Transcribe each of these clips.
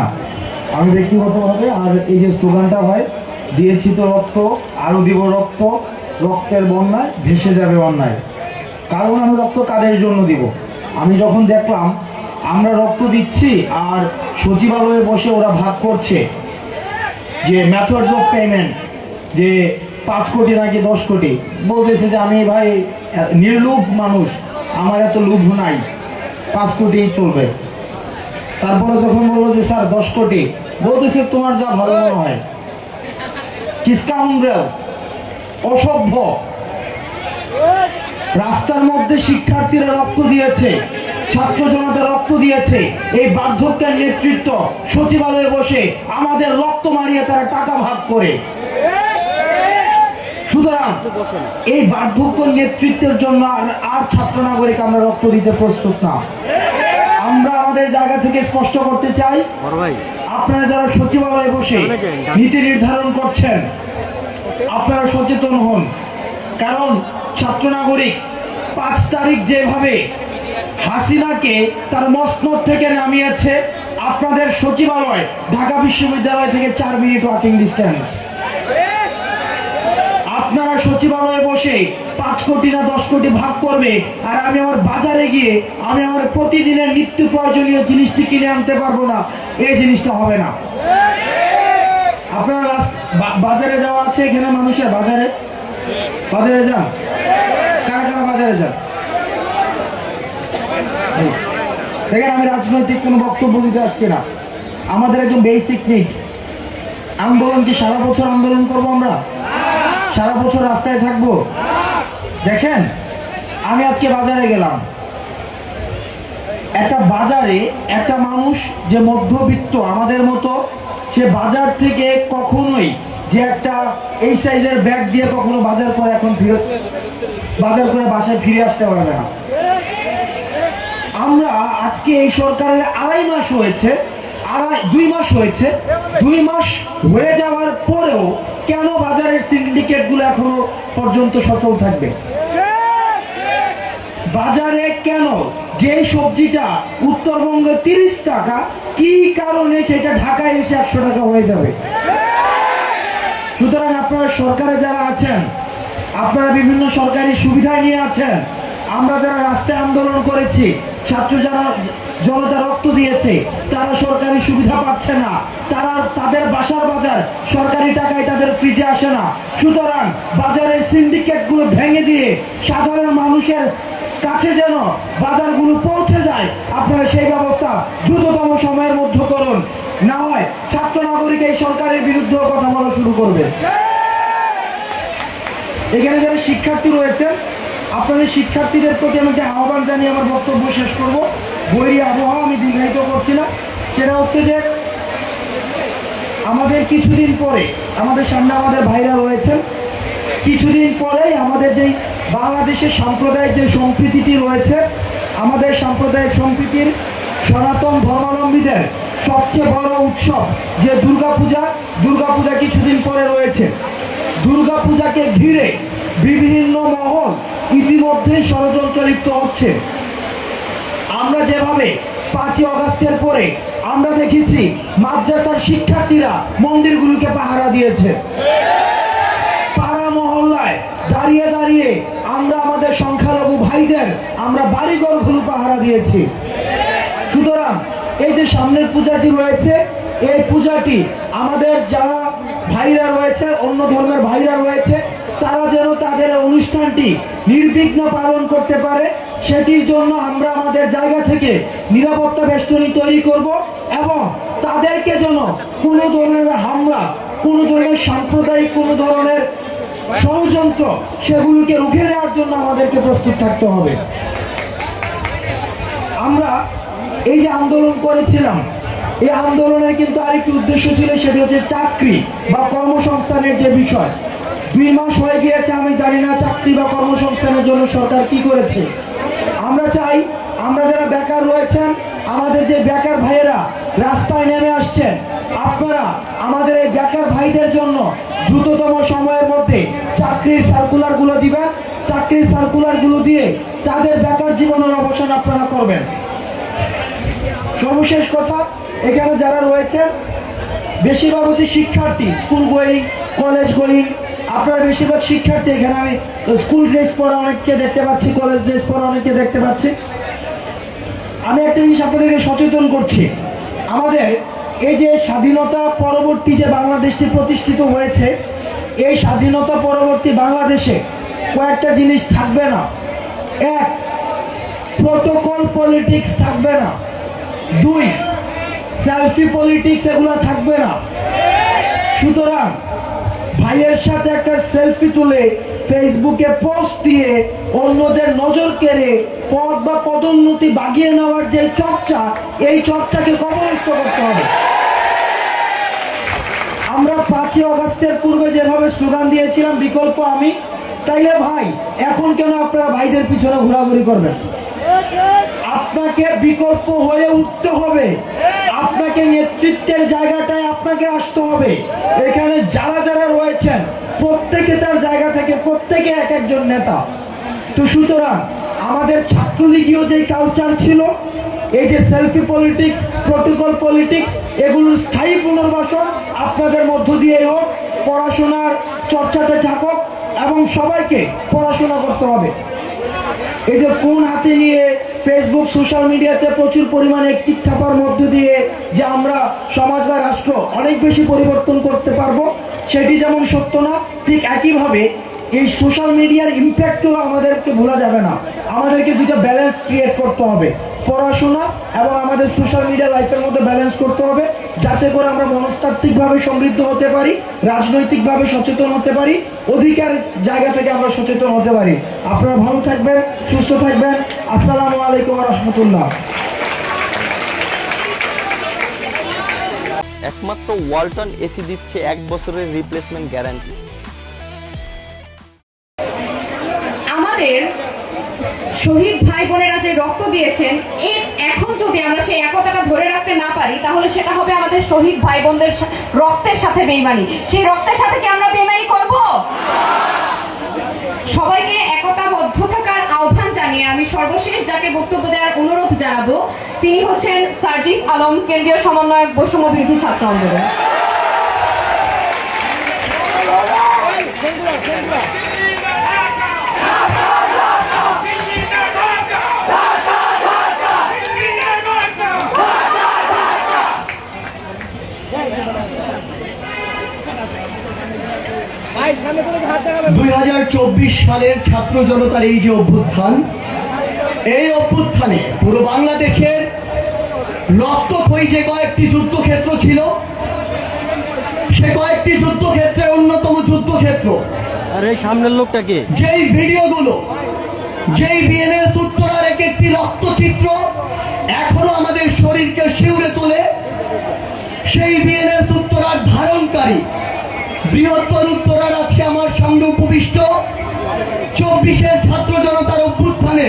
না আমি ব্যক্তিগতভাবে। আর এই যে স্লোগানটা হয়, দিয়েছি তো রক্ত, আরও দিব রক্ত, রক্তের বন্যায় ভেসে যাবে অন্যায়। কারণ আমি রক্ত কাদের জন্য দিব? আমি যখন দেখলাম আমরা রক্ত দিচ্ছি আর সচিবালয়ে বসে ওরা ভাগ করছে যে মেথডস অফ পেমেন্ট, যে 5 কোটি নাকি 10 কোটি, বলতেছে যে আমি ভাই নির্লোভ মানুষ, আমার এত লোভ নাই, 5 কোটি চলবে। তারপরে যখন বললো যে স্যার 10 কোটি, বলতেছে তোমার যা ভালো মনে হয়। কিসকাউন্ডার, অসভ্য। রাস্তার মধ্যে শিক্ষার্থীরা রক্ত দিয়েছে, ছাত্র জনতা রক্ত দিয়েছে, এই বার্ধক্যের নেতৃত্ব সচিবালয়ে বসে আমাদের রক্ত মারিয়ে তারা টাকা ভাগ করে। সুতরাং এই বার্ধক্য নেতৃত্বের জন্য আর ছাত্র নাগরিক আমরা রক্ত দিতে প্রস্তুত না। আমরা আমাদের জায়গা থেকে স্পষ্ট করতে চাই, আপনারা যারা সচিবালয়ে বসে নীতি নির্ধারণ করছেন আপনারা সচেতন হন। কারণ ছাত্র নাগরিক 5 তারিখ যেভাবে হাসিনাকে তার মসনদ থেকে নামিয়েছে, আপনাদের সচিবালয় ঢাকা বিশ্ববিদ্যালয় থেকে 4 মিনিট ওয়াকিং ডিস্টেন্স। আপনারা সচিবালয়ে বসে 5 কোটি না 10 কোটি ভাগ করবে, আর আমি আমার বাজারে গিয়ে আমি আমার প্রতিদিনের নিত্য প্রয়োজনীয় জিনিসটি কিনে আনতে পারবো না, এই জিনিসটা হবে না। আপনারা বাজারে যাওয়া আছে এখানে মানুষের, বাজারে যান, কারা কারা বাজারে যান? দেখেন, আমি রাজনৈতিক কোনো বক্তব্য দিতে আসছি না, আমাদের একদম বেসিক নিড। আন্দোলন কি সারা বছর আন্দোলন করবো আমরা? সারা বছর রাস্তায় থাকবো? দেখেন, আমি আজকে বাজারে গেলাম, একটা বাজারে একটা মানুষ যে মধ্যবিত্ত আমাদের মতো, সে বাজার থেকে কখনোই যে একটা এই সাইজের ব্যাগ দিয়ে কখনো বাজার করে এখন বাজার করে বাসায় ফিরে আসতে পারবে না। আমরা আজকে এই সরকারের 2.5 মাস হয়েছে, 2 মাস হয়েছে, 2 মাস হয়ে যাওয়ার পরেও কেন বাজারের সিন্ডিকেট গুলো এখনো পর্যন্ত সচল থাকবে? বাজারে কেন যে সবজিটা উত্তরবঙ্গে 30 টাকা, কি কারণে সেটা ঢাকায় এসে 100 টাকা হয়ে যাবে? সুতরাং আপনারা সরকারে যারা আছেন, আপনারা বিভিন্ন সরকারি সুবিধা নিয়ে আছেন, আমরা যারা রাস্তায় আন্দোলন করেছি, ছাত্র যারা জনতা রক্ত দিয়েছে, তারা সরকারি সুবিধা পাচ্ছে না, তাদের বাসার বাজার সরকারি টাকায় তাদের ফ্রিজে আসে না। সুতরাং বাজারের সিন্ডিকেট গুলো ভেঙে দিয়ে সাধারণ মানুষের কাছে যেন বাজারগুলো পৌঁছে যায়, আপনারা সেই ব্যবস্থা দ্রুততম সময়ের মধ্যে করুন। না হয় ছাত্র নাগরিক এই সরকারের বিরুদ্ধে কথা বলা শুরু করবে। এখানে যারা শিক্ষার্থী রয়েছেন, আপনাদের শিক্ষার্থীদের প্রতি আমি একটা আহ্বান জানিয়ে আমার বক্তব্য শেষ করব। বৈরী আবহাওয়া, আমি দীর্ঘায়িত করছি না। সেটা হচ্ছে যে আমাদের কিছুদিন পরে, আমাদের সামনে আমাদের ভাইরা রয়েছেন, কিছুদিন পরেই আমাদের যেই বাংলাদেশের সাম্প্রদায়িক যে সম্প্রীতিটি রয়েছে, আমাদের সাম্প্রদায়িক সম্প্রীতির সনাতন ধর্মাবলম্বীদের সবচেয়ে বড় উৎসব যে দুর্গাপূজা কিছুদিন পরে রয়েছে। দুর্গাপূজাকে ঘিরে বিভিন্ন মহল ইতিমধ্যেই ষড়যন্ত্র লিপ্ত হচ্ছে। আমরা যেভাবে 5ই আগস্টের পরে আমরা দেখেছি মাদ্রাসার শিক্ষার্থীরা মন্দিরগুলোকে পাহারা দিয়েছে, পাড়া মহল্লায় দাঁড়িয়ে দাঁড়িয়ে আমরা আমাদের সংখ্যালঘু ভাইদের আমরা বাড়িঘরগুলো পাহারা দিয়েছি। সুতরাং এই যে সামনের পূজাটি রয়েছে, এই পূজাটি আমাদের যারা ভাইরা রয়েছে, অন্য ধর্মের ভাইরা রয়েছে, তারা যেন তাদের অনুষ্ঠানটি নির্বিঘ্ন পালন করতে পারে, সেটির জন্য আমরা আমাদের জায়গা থেকে নিরাপত্তা বেষ্টনী তৈরি করব এবং তাদেরকে যেন কোনো ধরনের হামলা, কোনো ধরনের সাম্প্রদায়িক কোনো ধরনের ষড়যন্ত্র, সেগুলোকে রুখে দেওয়ার জন্য আমাদেরকে প্রস্তুত থাকতে হবে। আমরা এই যে আন্দোলন করেছিলাম, এই আন্দোলনের কিন্তু আরেকটি উদ্দেশ্য ছিল, সেটি হচ্ছে চাকরি বা কর্মসংস্থানের যে বিষয়। 2 মাস হয়ে গিয়েছে, আমি জানি না চাকরি বা কর্মসংস্থানের জন্য সরকার কি করেছে। আমরা চাই, আমরা যারা বেকার রয়েছেন, আমাদের যে বেকার ভাইয়েরা রাস্তায় নেমে আসছেন, আপনারা আমাদের এই বেকার ভাইদের জন্য দ্রুততম সময়ের মধ্যে চাকরির সার্কুলারগুলো দিবেন। চাকরির সার্কুলারগুলো দিয়ে তাদের বেকার জীবনের অবসান আপনারা করবেন। সর্বশেষ কথা, এখানে যারা রয়েছেন বেশিরভাগ হচ্ছে শিক্ষার্থী, স্কুল গোয়িং, কলেজ গোয়িং। আপনারা বেশিরভাগ শিক্ষার্থী। এখানে আমি স্কুল ড্রেস পরা অনেককে দেখতে পাচ্ছি, কলেজ ড্রেস পরা অনেককে দেখতে পাচ্ছি। আমি একটা জিনিস আপনাদেরকে সচেতন করছি, আমাদের এই যে স্বাধীনতা পরবর্তী যে বাংলাদেশটি প্রতিষ্ঠিত হয়েছে, এই স্বাধীনতা পরবর্তী বাংলাদেশে কয়েকটা জিনিস থাকবে না। এক, প্রোটোকল পলিটিক্স থাকবে না। দুই, সেলফি পলিটিক্স এগুলো থাকবে না। সুতরাং ভাইয়ের সাথে একটা সেলফি তুলে ফেসবুকে পোস্ট দিয়ে অন্যদের নজর কেড়ে পদ বা পদোন্নতি বাগিয়ে নেওয়ার যে চর্চা, এই চর্চাকে কবরস্থ করতে হবে। আমরা 5ই অগাস্টের পূর্বে যেভাবে স্লোগান দিয়েছিলাম বিকল্প আমি, তাইলে ভাই এখন কেন আপনারা ভাইদের পিছনে ঘোরাঘুরি করবেন? আপনাকে বিকল্প হয়ে উঠতে হবে, আপনাকে নেতৃত্বের জায়গাটায় আপনাকে আসতে হবে। এখানে যারা যারা রয়েছেন প্রত্যেকে তার জায়গা থেকে প্রত্যেকে এক একজন নেতা। তো সুতরাং আমাদের ছাত্রলীগীয় যে কালচার ছিল, এই যে সেলফি পলিটিক্স, প্রোটোকল পলিটিক্স, এগুলোর স্থায়ী পুনর্বাসন আপনাদের মধ্য দিয়ে হোক। পড়াশোনার চর্চাটা থাকুক এবং সবাইকে পড়াশোনা করতে হবে। এই যে ফোন হাতে নিয়ে ফেসবুক, সোশ্যাল মিডিয়াতে প্রচুর পরিমাণে অ্যাক্টিভ থাকার মধ্য দিয়ে যে আমরা সমাজ বা রাষ্ট্র অনেক বেশি পরিবর্তন করতে পারবো, সেটি যেমন সত্য না, ঠিক একইভাবে এই সোশ্যাল মিডিয়ার ইম্প্যাক্টও আমাদেরকে ভোলা যাবে না। আমাদেরকে দুটো ব্যালেন্স ক্রিয়েট করতে হবে, পড়াশোনা এবং আমাদের সোশ্যাল মিডিয়া লাইফের মধ্যে ব্যালেন্স করতে হবে, যাতে করে আমরা মনস্তাত্ত্বিকভাবে সমৃদ্ধ হতে পারি, রাজনৈতিকভাবে সচেতন হতে পারি, অধিকার জায়গা থেকে আমরা সচেতন হতে পারি। আপনারা ভালো থাকবেন, সুস্থ থাকবেন। আসসালামু আলাইকুম ওয়া রাহমাতুল্লাহ। একমাত্র ওয়ালটন এসি দিচ্ছে 1 বছরের রিপ্লেসমেন্ট গ্যারান্টি। আমাদের শহীদ ভাই বোনেরা যে রক্ত দিয়েছেন, এখন যদি আমরা সেই একতাটা ধরে রাখতে না পারি, তাহলে সেটা হবে আমাদের শহীদ ভাই বোনদের রক্তের সাথে বেইমানি। সেই রক্তের সাথে কি আমরা বেইমানি করব? সবাইকে একতাবদ্ধ থাকার আহ্বান জানিয়ে আমি সর্বশেষ যাকে বক্তব্য দেওয়ার অনুরোধ জানাবো, তিনি হচ্ছেন সার্জিস আলম, কেন্দ্রীয় সমন্বয়ক, বৈষম্য বিরোধী ছাত্র আন্দোলন। 2024 সালের ছাত্র জনতার এই যে অভ্যুত্থান, এই অভ্যুত্থানে পুরো বাংলাদেশের রক্তক্ষয়ী যে কয়েকটি যুদ্ধক্ষেত্র ছিল, সে কয়েকটি যুদ্ধক্ষেত্রে অন্যতম যুদ্ধক্ষেত্র। আর এই সামনের লোকটাকে যেই ভিডিওগুলো, যেই বিএনএস উত্তরার এক একটি রক্তচিত্র এখনো আমাদের শরীরকে শিউরে তোলে, সেই বিএনএস উত্তরার ধারণকারী বৃহত্তর উত্তরার আজকে আমার সামনে উপবিষ্ট 24-এর ছাত্র জনতার অভ্যুত্থানে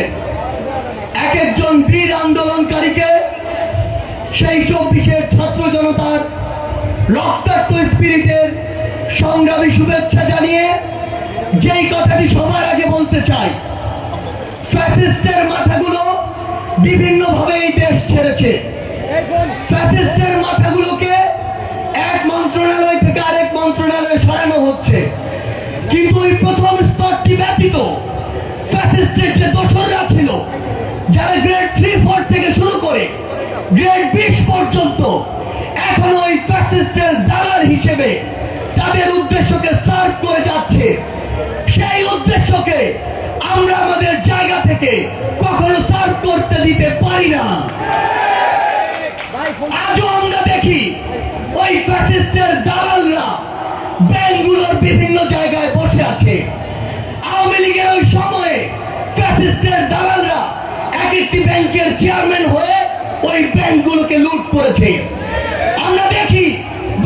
এক একজন বীর আন্দোলনকারীকে সেই 24-এর ছাত্র জনতার রক্তাক্ত স্পিরিটের সংগ্রামী শুভেচ্ছা জানিয়ে যেই কথাটি সবার আগে বলতে চাই, ফ্যাসিস্টের মাথাগুলো বিভিন্নভাবে এই দেশ ছেড়েছে। ফ্যাসিস্টের মাথাগুলোকে এক মন্ত্রণালয় থেকে আরেক মন্ত্রণালয়ে সরানো হচ্ছে, কিন্তু ওই প্রথম স্তরটি ব্যতীত ফ্যাসিস্টের যে দোসররা ছিল, যারা গ্রেড 3-4 থেকে শুরু করে গ্রেড 20 পর্যন্ত এখনো ওই ফ্যাসিস্টের দালাল হিসেবে তাদের উদ্দেশ্যকে সার্ভ করে যাচ্ছে, সেই উদ্দেশ্যকে আমরা আমাদের জায়গা থেকে কখনো সার্ভ করতে দিতে পারি না। আজও আমরা দেখি ওই ফ্যাসিস্টের দালালরা ব্যাংকগুলোর বিভিন্ন জায়গায় বসে আছে। আওয়ামী লীগের ওই সময়ে ফ্যাসিস্টের দালালরা এক একটি ব্যাংকের চেয়ারম্যান হয়ে ওই ব্যাংকগুলোকে লুট করেছে। আমরা দেখি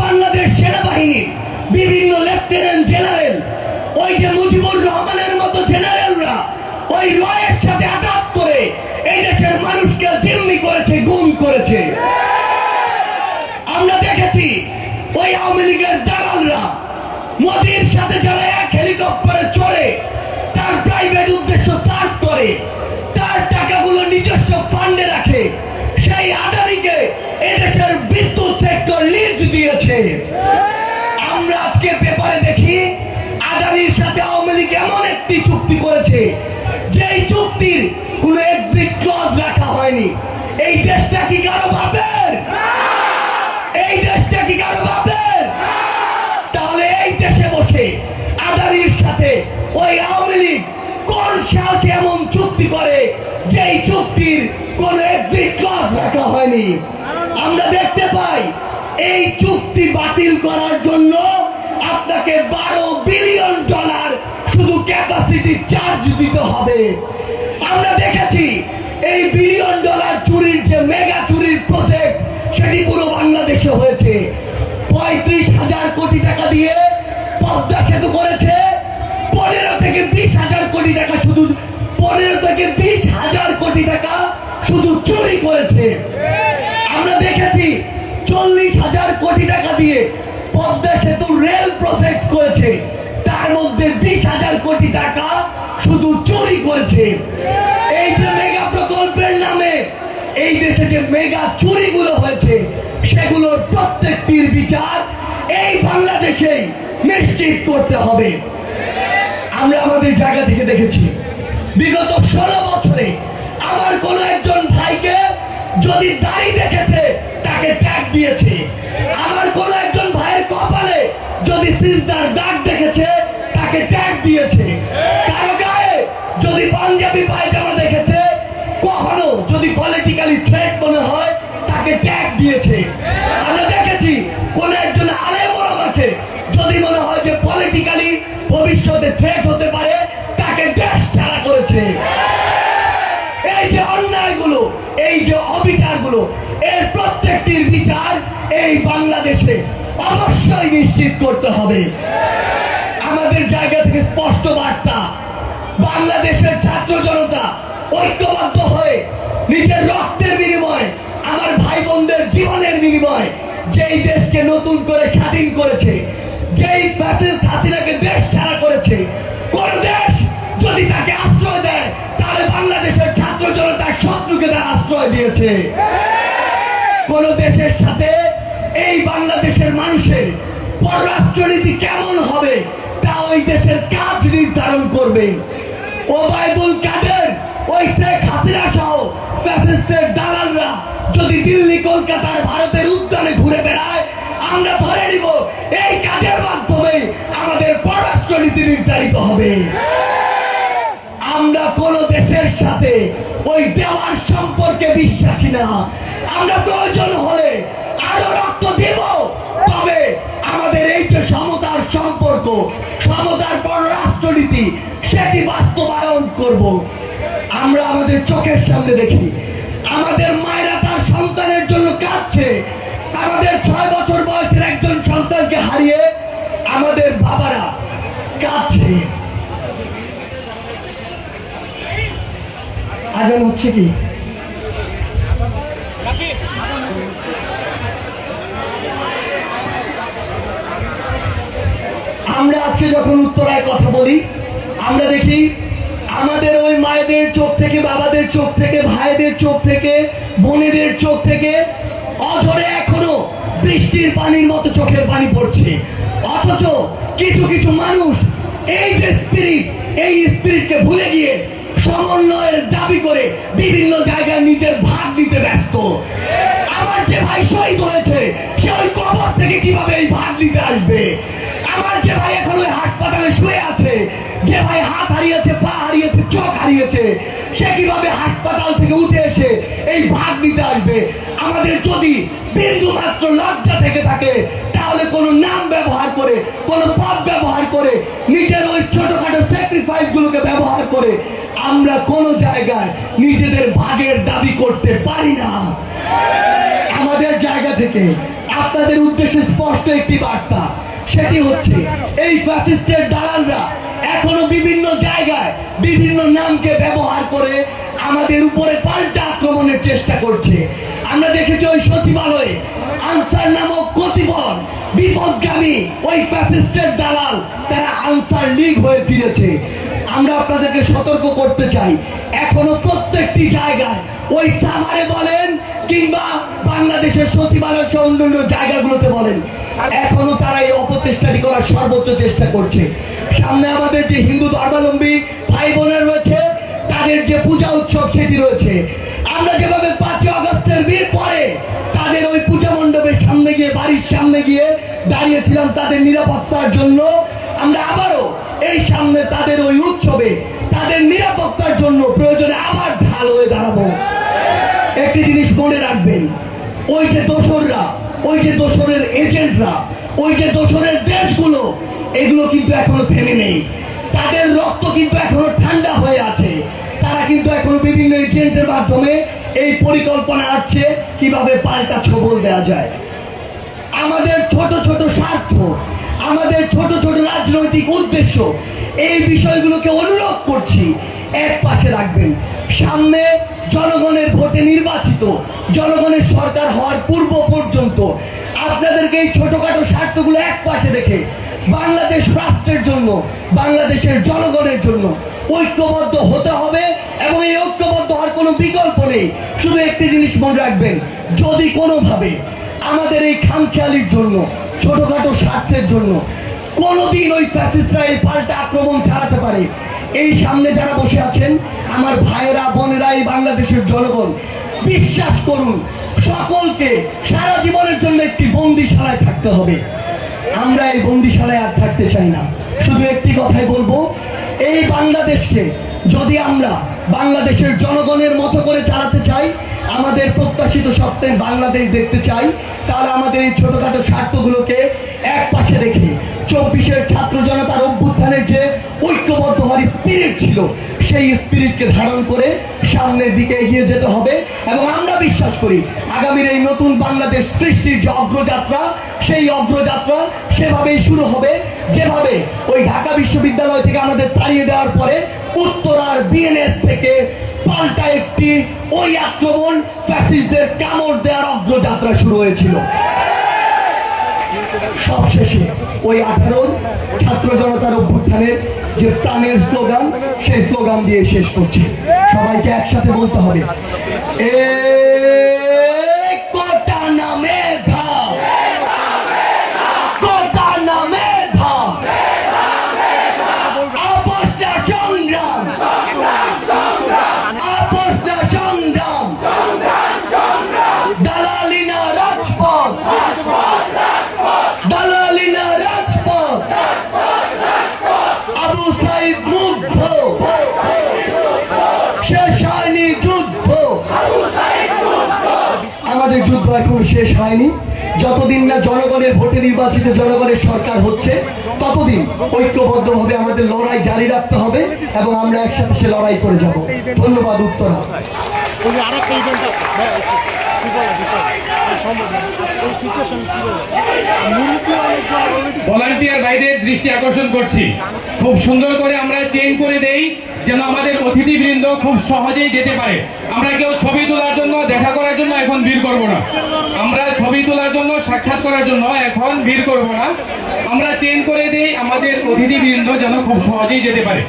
বাংলাদেশ সেনাবাহিনীর বিভিন্ন লেফটেন্যান্ট জেনারেল, ওই যে মুজিবুর রহমানের মতো জেনারেলরা ওই রয়ের সাথে আঘাত করে এই দেশের মানুষকে জিম্মি করেছে, গুম করেছে। আমরা দেখেছি ওই আওয়ামী লীগের দালালরা মোদির সাথে যারা এক হেলিকপ্টারে চড়ে তার প্রাইভেট উদ্দেশ্য সার্ভ করে, তার টাকাগুলো নিজস্ব ফান্ডে রাখে, সেই আদানিকে করেছে। আমরা আজকে পেপারে দেখি আদানির সাথে আওয়ামী লীগ এমন একটি চুক্তি করেছে যেই চুক্তির কোনো এক্সিট ক্লজ রাখা হয়নি। এই দেশটা কি কারো বাপের? এই দেশটা কি কারো বাপের? তাহলে এই দেশে বসে আদানির সাথে ওই আওয়ামী লীগ কোন সাহসে এমন চুক্তি করে যেই চুক্তির কোন এক্সিট ক্লজ রাখা হয়নি? আমরা দেখতে পাই এই চুক্তি বাতিল করার জন্য আপনাকে $12 বিলিয়ন শুধু ক্যাপাসিটি চার্জ দিতে হবে। আমরা দেখেছি এই $1 বিলিয়ন চুরির যে মেগা চুরির প্রজেক্ট সেটি পুরো বাংলাদেশে হয়েছে। 35,000 কোটি টাকা দিয়ে পদ্মা সেতু করেছে। 15 থেকে 20,000 কোটি টাকা শুধু 15 থেকে 20,000 কোটি টাকা শুধু চুরি করেছে। আমরা দেখেছি 40,000 কোটি টাকা দিয়ে পদ্মা সেতু রেল প্রজেক্ট করেছে, তার মধ্যে 20,000 কোটি টাকা শুধু চুরি করেছে। এই যে মেগা প্রকল্পের নামে এই দেশে যে মেগা চুরিগুলো হয়েছে সেগুলোর প্রত্যেকটির বিচার এই বাংলাদেশেই নিশ্চিত করতে হবে। আমরা আমাদের জায়গা থেকে দেখেছি বিগত 16 বছরে আমার কোন একজন ভাইকে যদি দাড়ি দেখেছে তাকে ট্যাগ দিয়েছে। আমার কোন একজন ভাইয়ের কপালে যদি সিজদার দাগ দেখেছে তাকে ট্যাগ দিয়েছে। কারো গায়ে যদি পাঞ্জাবি পায়জামা দেখেছে, কখনো যদি পলিটিক্যালি থ্রেট মনে হয় তাকে ট্যাগ দিয়েছে। আমরা দেখেছি কোন একজন আলেম ওলামাকে যদি মনে হয় যে পলিটিক্যালি ভবিষ্যতে থ্রেট হতে পারে তাকে দেশ ছাড়া করেছে। এই যে অন্যায়গুলো, এই যে অবিচারগুলো, এর প্রত্যেকটির বিচার এই বাংলাদেশে অবশ্যই নিশ্চিত করতে হবে। আমাদের জায়গা থেকে স্পষ্ট বার্তা, বাংলাদেশের ছাত্র জনতা ঐক্যবদ্ধ হয়ে নিজের রক্তের বিনিময়ে, আমার ভাই বোনদের জীবনের বিনিময়ে যেই দেশকে নতুন করে স্বাধীন করেছে, যেই ফ্যাসিস্ট হাসিনাকে দেশ ছাড়া করেছে, কোন দেশ যদি তাকে আশ্রয় দেয় তাহলে বাংলাদেশের ছাত্র জনতার শত্রুকে তারা আশ্রয় দিয়েছে। কোন দেশের সাথে এই বাংলাদেশের মানুষের পররাষ্ট্রনীতি কেমন হবে তা ওই দেশের কাজ নির্ধারণ করবে। ওবায়দুল কাদের, ওই শেখ হাসিনা সহ ফ্যাসিস্টের দালালরা যদি দিল্লি, কলকাতার, ভারতের উদ্যানে ঘুরে বেড়ায়, আমরা ধরে নিব এই কাজের মাধ্যমে আমাদের পররাষ্ট্রনীতি নির্ধারিত হবে। আমরা কোন দেশের সাথে ওই দেওয়ার সম্পর্কে বিশ্বাসী না। আমরা প্রয়োজন হলে আরো রক্ত দেব, তবে আমাদের এই যে সমতার সম্পর্ক, সমতার পররাষ্ট্রনীতি সেটি বাস্তবায়ন করব। আমরা আমাদের চোখের সামনে দেখি আমাদের মায়েরা তার সন্তানের জন্য কাঁদছে। আমাদের 6 বছর বয়সের একজন সন্তানকে হারিয়ে আমাদের বাবারা কাঁদছে। আজান হচ্ছে কি? আমরা আজকে যখন উত্তরায় কথা বলি, আমরা দেখি আমাদের ওই মায়েদের চোখ থেকে, বাবাদের চোখ থেকে, ভাইদের চোখ থেকে, বোনেদের চোখ থেকে অঝরে এখনো বৃষ্টির পানির মতো চোখের পানি পড়ছে। অথচ কিছু কিছু মানুষ এই যে স্পিরিট, এই স্পিরিটকে ভুলে গিয়ে সমন্বয়ের দাবি করে বিভিন্ন জায়গায় নিজের ভাগ দিতে ব্যস্ত। আমার যে ভাই শহীদ হয়েছে সে ওই কবর থেকে কিভাবে এই ভাগ দিতে আসবে? আমার যে ভাই এখন ওই হাসপাতালে শুয়ে আছে, যে ভাই হাত হারিয়েছে, পা হারিয়েছে, চোখ হারিয়েছে, সে কিভাবে হাসপাতাল থেকে উঠে এসে এই ভাগ দিতে আসবে? আমাদের যদি বিন্দু মাত্র লজ্জা থেকে থাকে তাহলে কোনো নাম ব্যবহার করে, কোনো পদ ব্যবহার করে, নিজের ওই ছোটখাটো স্যাক্রিফাইস গুলোকে ব্যবহার করে আমরা কোনো জায়গায় নিজেদের ভাগের দাবি করতে পারি না। আমাদের জায়গা থেকে আপনাদের উদ্দেশ্যে স্পষ্ট একটি বার্তা, সেটি হচ্ছে এই ফ্যাসিস্টের দালালরা এখনো বিভিন্ন জায়গায় বিভিন্ন নামকে ব্যবহার করে আমাদের উপরে পাল্টা আক্রমণের চেষ্টা করছে। আমরা দেখেছি ওই সচিবালয়ে আনসার নামক কতিপয় বিপদগামী ওই ফ্যাসিস্টের দালাল তারা আনসার লীগ হয়ে ফিরেছে। আমরা আপনাদেরকে সতর্ক করতে চাই, এখনো প্রত্যেকটি জায়গায় ওই সাভারে বলেন, কিংবা বাংলাদেশের সচিবালয় সহ অন্যান্য জায়গাগুলোতে বলেন, এখনো তারা এই অপচেষ্টাটি করার সর্বোচ্চ চেষ্টা করছে। সামনে আমাদের যে হিন্দু ধর্মাবলম্বী ভাই বোনেরা রয়েছে, তাদের যে পূজা উৎসব সেটি রয়েছে। আমরা যেভাবে 5 আগস্টের বীর পরে তাদের ওই পূজা মণ্ডপের সামনে গিয়ে, বাড়ির সামনে গিয়ে দাঁড়িয়েছিলাম তাদের নিরাপত্তার জন্য, আমরা আবারও এই সামনে তাদের ওই উৎসবে তাদের নিরাপত্তার জন্য প্রয়োজনে আবার ঢাল হয়ে দাঁড়াবো। একটি জিনিস মনে রাখবেন, ওই যে দোসররা, ওই যে দোসরের এজেন্টরা, ওই যে দোসরের দেশগুলো, এগুলো কিন্তু এখনো থেমে নেই। তাদের রক্ত কিন্তু এখনো ঠান্ডা হয়ে আছে। তারা কিন্তু এখনো বিভিন্ন এজেন্টের মাধ্যমে এই পরিকল্পনা আসছে কিভাবে পাল্টা ছবল দেওয়া যায়। আমাদের ছোট ছোট স্বার্থ, আমাদের ছোট ছোট রাজনৈতিক উদ্দেশ্য, এই বিষয়গুলোকে অনুরোধ করছি এক পাশে রাখবেন। সামনে জনগণের ভোটে নির্বাচিত জনগণের সরকার হওয়ার পূর্ব পর্যন্ত আপনাদেরকে এই ছোটখাটো স্বার্থগুলো এক পাশে রেখে বাংলাদেশ রাষ্ট্রের জন্য, বাংলাদেশের জনগণের জন্য ঐক্যবদ্ধ হতে হবে। এবং এই ঐক্যবদ্ধ হওয়ার কোনো বিকল্প নেই। শুধু একটি জিনিস মনে রাখবেন, যদি কোনোভাবে আমাদের এই খামখেয়ালির জন্য, ছোটখাটো স্বার্থের জন্য কোনোদিন ওই ফ্যাসিস্টরা এই পাল্টা আক্রমণ চালাতে পারে, এই সামনে যারা বসে আছেন আমার ভাইয়েরা বোনেরা, এই বাংলাদেশের জনগণ, বিশ্বাস করুন সকলকে সারা জীবনের জন্য একটি বন্দিশালায় থাকতে হবে। আমরা এই বন্দিশালায় আর থাকতে চাই না। শুধু একটি কথাই বলবো, এই বাংলাদেশকে যদি আমরা বাংলাদেশের জনগণের মতো করে চালাতে চাই, আমাদের প্রত্যাশিত স্বপ্নের বাংলাদেশ দেখতে চাই, তাহলে আমাদের এই ছোটখাটো স্বার্থগুলোকে এক পাশে রেখে 24-এর ছাত্র জনতার অভ্যুত্থানের যে ঐক্যবদ্ধ হওয়ার স্পিরিট ছিল, সেই স্পিরিটকে ধারণ করে সামনের দিকে এগিয়ে যেতে হবে। এবং আমরা বিশ্বাস করি আগামীর এই নতুন বাংলাদেশ সৃষ্টির যে অগ্রযাত্রা, সেই অগ্রযাত্রা সেভাবেই শুরু হবে, যেভাবে ওই ঢাকা বিশ্ববিদ্যালয় থেকে আমাদের তাড়িয়ে দেওয়ার পরে উত্তরার বিএনএস থেকে পাল্টা একটি ওই আক্রমণ, ফ্যাসিস্টদের কামড় দেওয়ার অগ্রযাত্রা শুরু হয়েছিল। সবশেষে ওই 18 ছাত্র জনতার অভ্যুত্থানের যে প্রাণের স্লোগান, সেই স্লোগান দিয়ে শেষ করছি। সবাইকে একসাথে বলতে হবে, কোটা না মেধা, কোটা না মেধা, আপোষ না সংগ্রাম, আপোষ না সংগ্রাম, দালালি না রাজপথ, দালালি না রাজপথ, আবু সাইদ মুগ্ধ, শেষ হয়নি যুদ্ধ। আমাদের যুদ্ধ এখনো শেষ হয়নি। যতদিন না জনগণের ভোটে নির্বাচিত জনগণের সরকার হচ্ছে, ততদিন ঐক্যবদ্ধভাবে আমাদের লড়াই জারি রাখতে হবে এবং আমরা একসাথে সে লড়াই করে যাব। ধন্যবাদ। উত্তরা ভলান্টিয়ার ভাইদের দৃষ্টি আকর্ষণ করছি, খুব সুন্দর করে আমরা চেইন করে দেই যেন আমাদের অতিথিবৃন্দ খুব সহজেই যেতে পারে। আমরা কেউ ছবি তোলার জন্য, দেখা করার জন্য এখন ভিড় করব না। আমরা ছবি তোলার জন্য, সাক্ষাৎ করার জন্য এখন ভিড় করব না। আমরা চেইন করে দেই আমাদের অতিথিবৃন্দ যেন খুব সহজেই যেতে পারে।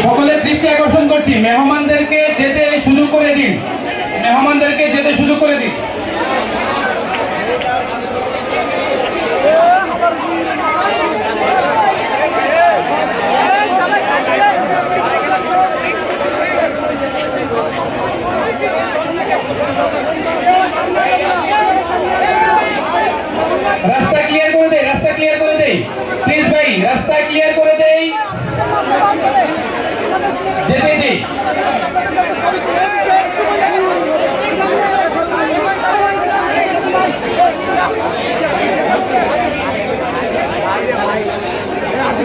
সকলের দৃষ্টি আকর্ষণ করছি, মেহমানদেরকে যেতে সুযোগ করে দিন, মেহমানদেরকে যেতে সুযোগ করে দিন। রাস্তা ক্লিয়ার করে দেই, রাস্তা ক্লিয়ার করে দেই প্লিজ ভাই, রাস্তা ক্লিয়ার করে দেই, যেতে দিই। আপনি